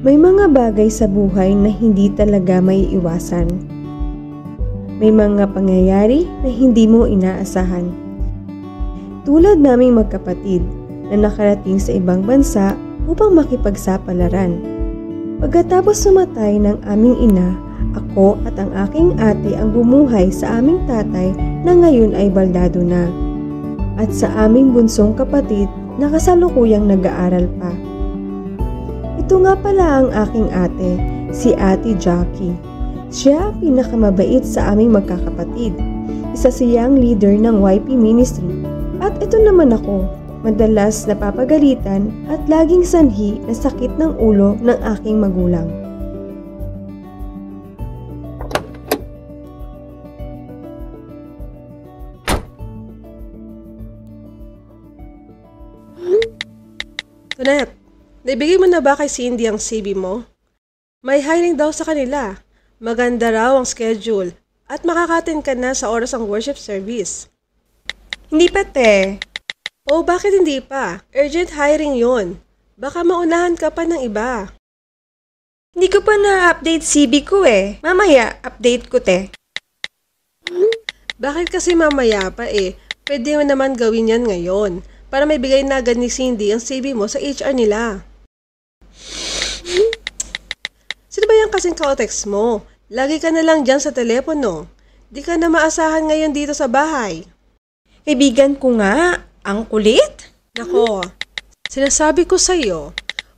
May mga bagay sa buhay na hindi talaga may iwasan. May mga pangyayari na hindi mo inaasahan. Tulad naming magkapatid na nakarating sa ibang bansa upang makipagsapalaran. Pagkatapos sumatay ng aming ina, ako at ang aking ate ang bumuhay sa aming tatay na ngayon ay baldado na. At sa aming bunsong kapatid na kasalukuyang nag-aaral pa. Ito nga pala ang aking ate, si Ate Jackie. Siya ang pinakamabait sa aming magkakapatid. Isa siyang leader ng YP Ministry. At ito naman ako, madalas napapagalitan at laging sanhi na sakit ng ulo ng aking magulang. Tonet, naibigay mo na ba kay Cindy ang CV mo? May hiring daw sa kanila. Maganda raw ang schedule at makakatin ka na sa oras ang worship service. Hindi pa, te. Oh, bakit hindi pa? Urgent hiring yon. Baka maunahan ka pa ng iba. Hindi ko pa na-update CV ko eh. Mamaya, update ko, te. Bakit kasi mamaya pa eh? Pwede mo naman gawin yan ngayon para may bigay na agad ni Cindy ang CV mo sa HR nila. Sino ba yan kasing ka-text mo? Lagi ka na lang dyan sa telepono. Di ka na maasahan ngayon dito sa bahay. Kaibigan ko nga, ang kulit. Nako, sinasabi ko sa'yo,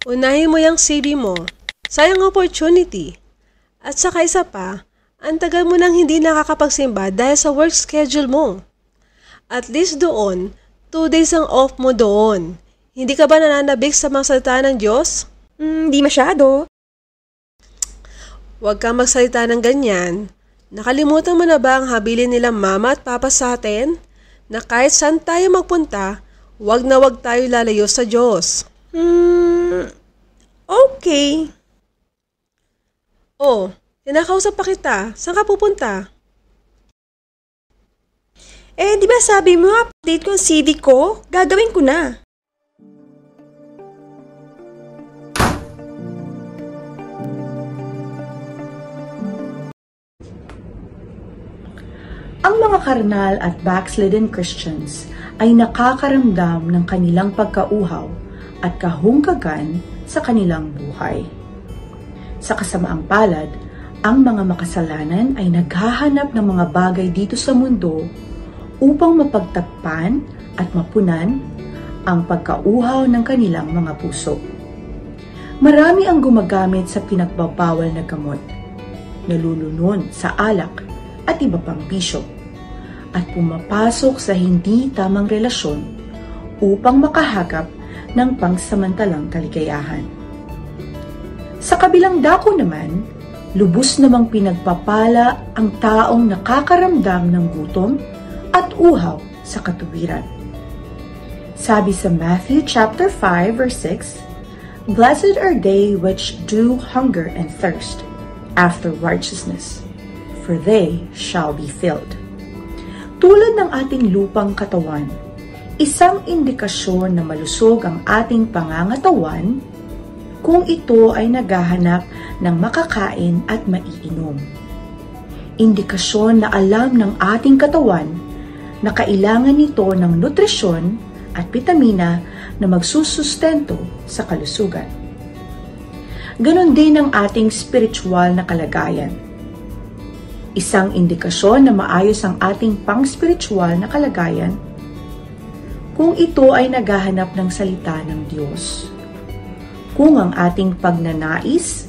unahin mo yung CV mo. Sayang opportunity. At saka isa pa, ang tagal mo nang hindi nakakapagsimba dahil sa work schedule mo. At least doon, 2 days ang off mo doon. Hindi ka ba nananabik sa mga salita ng Diyos? Di masyado. Huwag kang magsalita ng ganyan. Nakalimutan mo na ba ang habilin nila mama at papa sa atin? Na kahit saan tayo magpunta, huwag na huwag tayo lalayo sa Diyos. Okay. Oh, tinakausap pa kita. Saan ka pupunta? Di ba sabi mo update ko ang CV ko? Gagawin ko na. Ang mga karnal at backslidden Christians ay nakakaramdam ng kanilang pagkauhaw at kahungkagan sa kanilang buhay. Sa kasamaang palad, ang mga makasalanan ay naghahanap ng mga bagay dito sa mundo upang mapagtakpan at mapunan ang pagkauhaw ng kanilang mga puso. Marami ang gumagamit sa pinagbabawal na gamot, nalulunod sa alak at iba pang bisyo, at pumapasok sa hindi tamang relasyon upang makahagap ng pangsamantalang kaligayahan. Sa kabilang dako naman, lubos namang pinagpapala ang taong nakakaramdam ng gutom at uhaw sa katuwiran. Sabi sa Matthew chapter 5 verse 6, "Blessed are they which do hunger and thirst after righteousness, for they shall be filled." Tulad ng ating lupang katawan, isang indikasyon na malusog ang ating pangangatawan kung ito ay naghahanap ng makakain at maiinom. Indikasyon na alam ng ating katawan na kailangan nito ng nutrisyon at bitamina na magsusustento sa kalusugan. Ganon din ang ating spiritual na kalagayan. Isang indikasyon na maayos ang ating pang-spiritual na kalagayan kung ito ay naghahanap ng salita ng Diyos. Kung ang ating pagnanais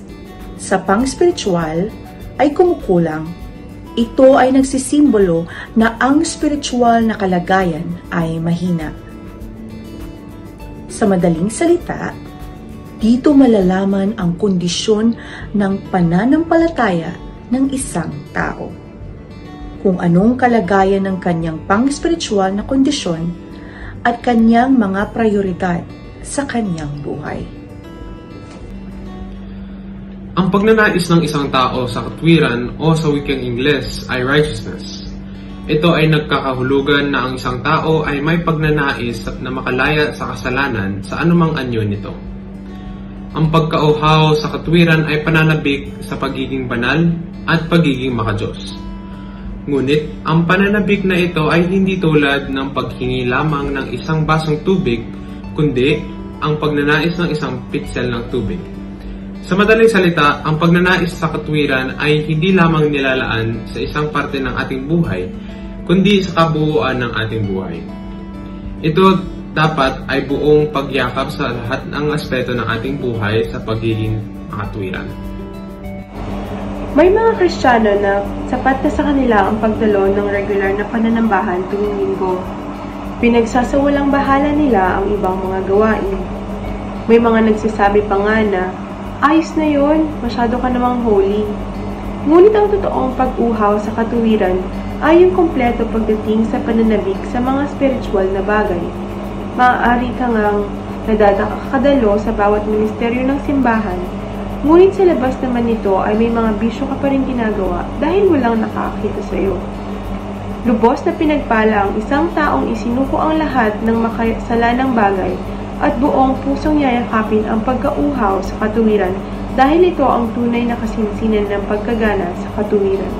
sa pang-spiritual ay kumukulang, ito ay nagsisimbolo na ang spiritual na kalagayan ay mahina. Sa madaling salita, dito malalaman ang kondisyon ng pananampalataya ng isang tao. Kung anong kalagayan ng kanyang pang-spiritual na kondisyon at kanyang mga prioridad sa kanyang buhay. Ang pagnanais ng isang tao sa katwiran o sa wikang Ingles ay righteousness. Ito ay nagkakahulugan na ang isang tao ay may pagnanais na makalaya sa kasalanan sa anumang anyo nito. Ang pagkauhaw sa katwiran ay pananabik sa pagiging banal at pagiging makadiyos. Ngunit, ang pananabik na ito ay hindi tulad ng paghingi lamang ng isang basong tubig, kundi ang pagnanais ng isang pitsel ng tubig. Sa madaling salita, ang pagnanais sa katwiran ay hindi lamang nilalaan sa isang parte ng ating buhay, kundi sa kabuuan ng ating buhay. Ito dapat ay buong pagyakap sa lahat ng aspeto ng ating buhay sa pagiging katwiran. May mga Kristiyano na sapat na sa kanila ang pagdalo ng regular na pananambahan tuwing linggo. Pinagsasawalang bahala nila ang ibang mga gawain. May mga nagsasabi pa nga na, ayos na yun, masyado ka namang holy. Ngunit ang totoong pag-uhaw sa katuwiran ay yung kompleto pagdating sa pananabik sa mga spiritual na bagay. Maaari ka ngang nadadakadalo sa bawat ministeryo ng simbahan, ngunit sa labas naman nito ay may mga bisyo ka pa rin ginagawa dahil walang nakakita sa iyo. Lubos na pinagpala ang isang taong isinuko ang lahat ng makasalanang bagay at buong pusong yayakapin ang pagkauhaw sa katuwiran dahil ito ang tunay na kasinsinan ng pagkagana sa katuwiran.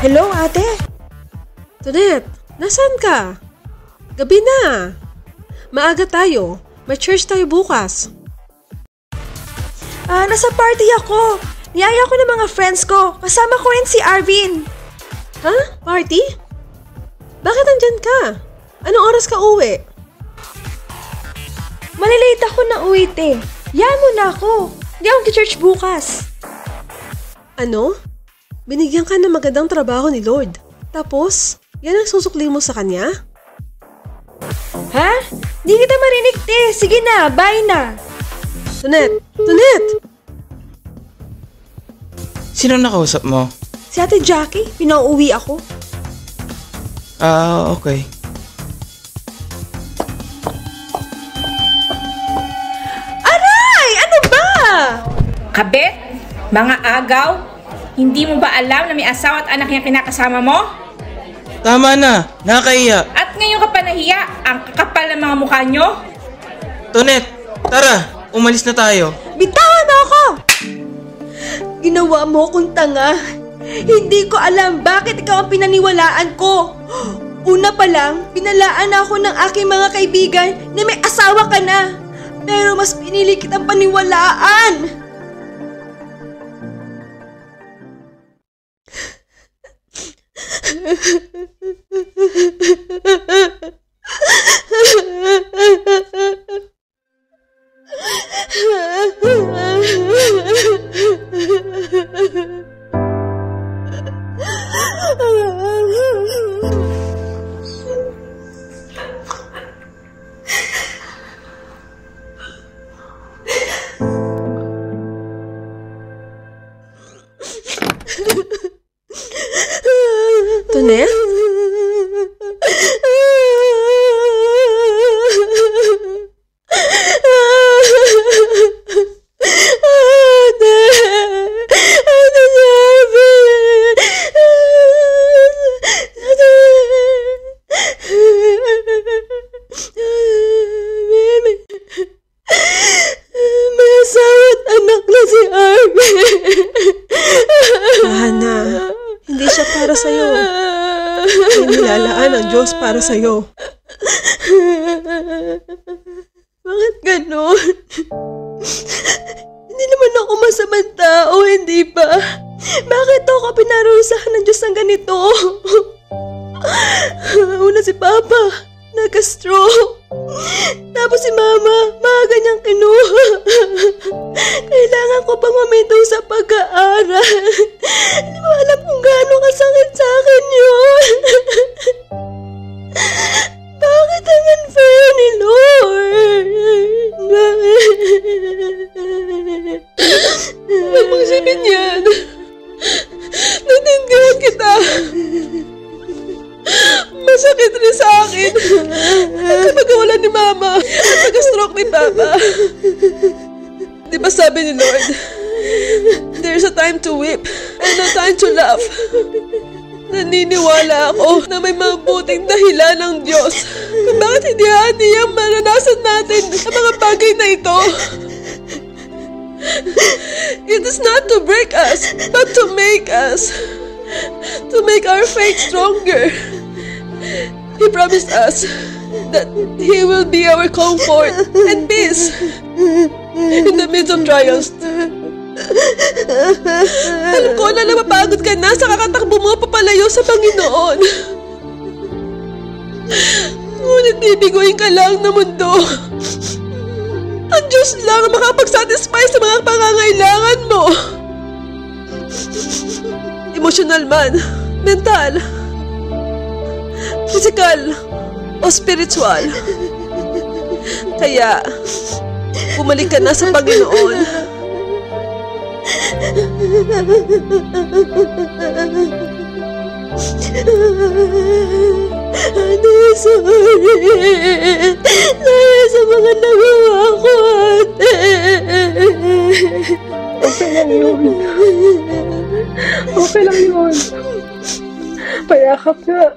Hello, ate? Tonet, nasaan ka? Gabi na. Maaga tayo. May church tayo bukas. Nasa party ako. Niyaya ko ng mga friends ko. Kasama ko rin si Arvin. Ha? Party? Bakit andyan ka? Anong oras ka uwi? Malilate ako na uwi, te. Yan mo na ako. Hindi ako church bukas. Ano? Binigyan ka ng magandang trabaho ni Lord. Tapos, yan ang susukli mo sa kanya? Ha? Di kita marinig, te. Sige na, bye na. Tonet! Tonet! Sino nakausap mo? Si Ate Jackie, pinauuwi ako. Okay. Aray! Ano ba? Kabit? Mga agaw? Hindi mo ba alam na may asawa at anak yung kinakasama mo? Tama na, nakakaiya. At ngayon ka pa nahiya, ang kakapal ng mga mukha nyo? Tonet, tara, umalis na tayo. Bitawan mo ako! Ginawa mo akong tanga. Hindi ko alam bakit ikaw ang pinaniwalaan ko. Una pa lang, pinalaan ako ng aking mga kaibigan na may asawa ka na. Pero mas pinili kitang paniwalaan. Tonet? Para sa'yo. Bakit ganon? Hindi naman ako masamang tao, hindi ba? Bakit ako pinarusahan ng Diyos ng ganito? Una si Papa, nagka-stroke. Tapos si Mama, maaga niyang kinuha. Kailangan ko pang huminto sa pag-aaral. Hindi mo alam kung gaano kasakit sa akin yun. Mama at pagka-stroke ni Papa. Di ba sabi ni Lord, there's a time to weep and a time to laugh. Naniniwala ako na may mabuting dahilan ng Diyos kung bakit hindi haniyang maranasan natin ang mga bagay na ito. It is not to break us, but to make us, to make our faith stronger. He promised us that He will be our comfort and peace in the midst of trials. Alam ko na napapagod ka na sa kakatakbo mo papalayo sa Panginoon. Ngunit bibiguin ka lang ng mundo. Ang Diyos lang ang makapag-satisfy sa mga pangangailangan mo. Emotional man, mental, physical, o spiritual. Kaya, bumalik ka na sa Panginoon. Ate, sorry. Sorry sa mga nagawa ko, ate. Okay lang yun. Okay lang yun. Payakap na.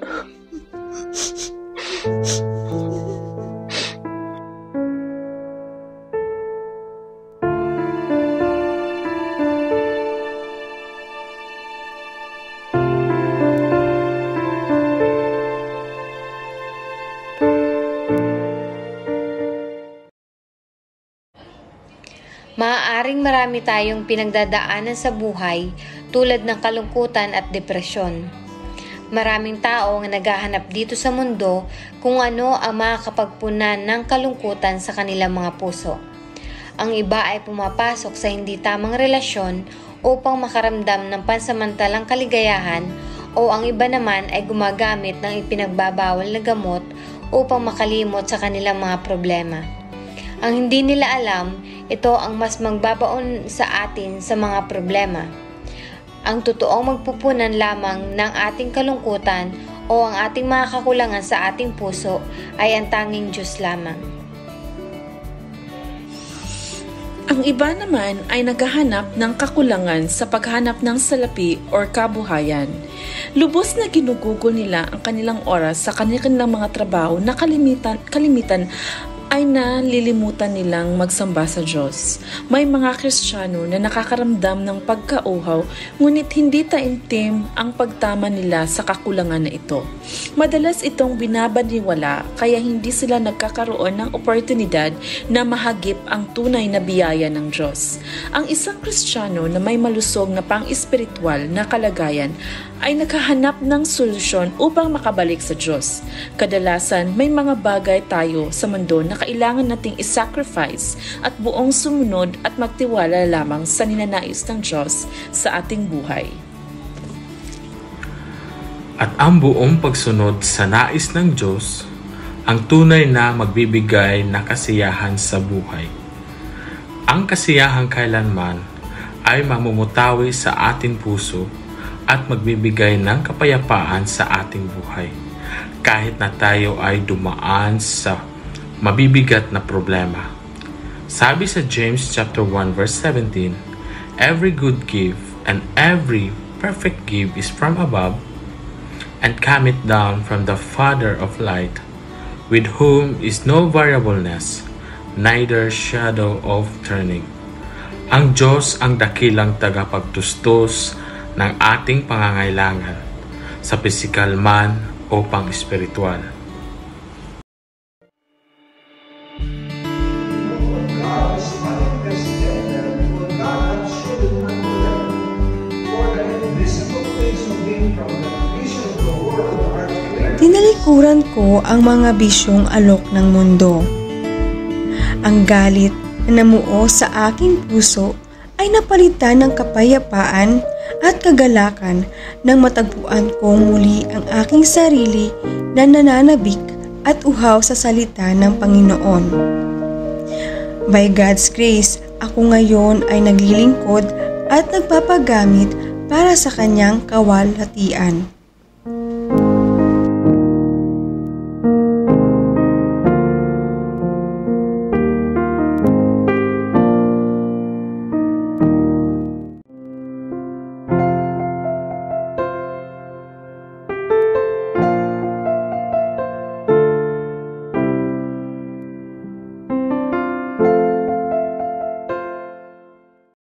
Maaaring marami tayong pinagdadaanan sa buhay tulad ng kalungkutan at depresyon. Maraming tao ang naghahanap dito sa mundo kung ano ang makakapagpunan ng kalungkutan sa kanilang mga puso. Ang iba ay pumapasok sa hindi tamang relasyon upang makaramdam ng pansamantalang kaligayahan, o ang iba naman ay gumagamit ng ipinagbabawal na gamot upang makalimot sa kanilang mga problema. Ang hindi nila alam, ito ang mas magbabaon sa atin sa mga problema. Ang totoong magpupunan lamang ng ating kalungkutan o ang ating mga kakulangan sa ating puso ay ang tanging Diyos lamang. Ang iba naman ay naghahanap ng kakulangan sa paghanap ng salapi o kabuhayan. Lubos na ginugugol nila ang kanilang oras sa kanilang mga trabaho na kalimitan ay nalilimutan nilang magsamba sa Diyos. May mga Kristiyano na nakakaramdam ng pagkauhaw, ngunit hindi taimtim ang pagtama nila sa kakulangan na ito. Madalas itong binabaniwala, kaya hindi sila nagkakaroon ng oportunidad na mahagip ang tunay na biyaya ng Diyos. Ang isang Kristiyano na may malusog na pang-espiritual na kalagayan ay naghahanap ng solusyon upang makabalik sa Diyos. Kadalasan, may mga bagay tayo sa mundo na kailangan nating isacrifice at buong sumunod at magtiwala lamang sa ninanais ng Diyos sa ating buhay. At ang buong pagsunod sa nais ng Diyos, ang tunay na magbibigay na kasiyahan sa buhay. Ang kasiyahan kailanman ay mamumutawi sa ating puso at magbibigay ng kapayapaan sa ating buhay, kahit na tayo ay dumaan sa mabibigat na problema. Sabi sa James chapter 1 verse 17, "Every good gift and every perfect gift is from above, and cometh down from the Father of light, with whom is no variableness, neither shadow of turning." Ang Diyos ang dakilang tagapagtustos ng ating pangangailangan sa pisikal man o pang-espiritual. Tinalikuran ko ang mga bisyong alok ng mundo. Ang galit na namuo sa aking puso ay napalitan ng kapayapaan at kagalakan nang matagpuan kong muli ang aking sarili na nananabik at uhaw sa salita ng Panginoon. By God's grace, ako ngayon ay naglilingkod at nagpapagamit para sa kanyang kawalhatian.